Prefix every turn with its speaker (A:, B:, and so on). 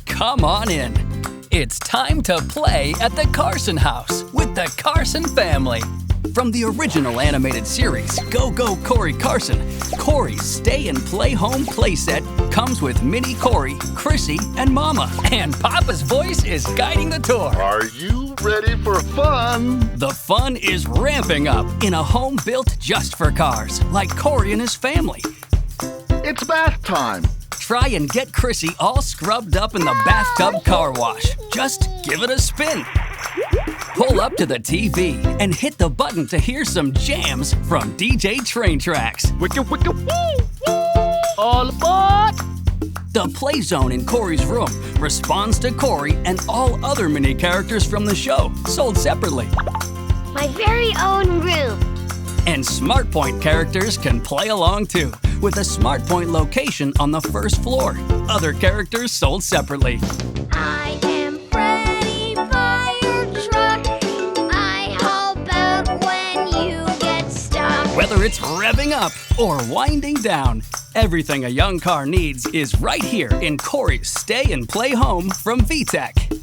A: Come on in. It's time to play at the Carson house with the Carson family. From the original animated series, Go Go Cory Carson, Cory's Stay and Play Home playset comes with Mini Cory, Chrissy, and Mama. And Papa's voice is guiding the tour.
B: Are you ready for fun?
A: The fun is ramping up in a home built just for cars, like Cory and his family.
B: It's bath time.
A: Try and get Chrissy all scrubbed up in the bathtub car wash. Just give it a spin. Pull up to the TV and hit the button to hear some jams from DJ Train Trax.
B: Wicka wicka woo! All aboard!
A: The PlayZone in Cory's room responds to Cory and all other mini characters from the show, sold separately.
C: My very own room.
A: And SmartPoint characters can play along too, with a SmartPoint location on the first floor. Other characters sold separately.
C: I am Freddy Fire Truck. I help out when you get stuck.
A: Whether it's revving up or winding down, everything a young car needs is right here in Cory's Stay and Play Home from VTech.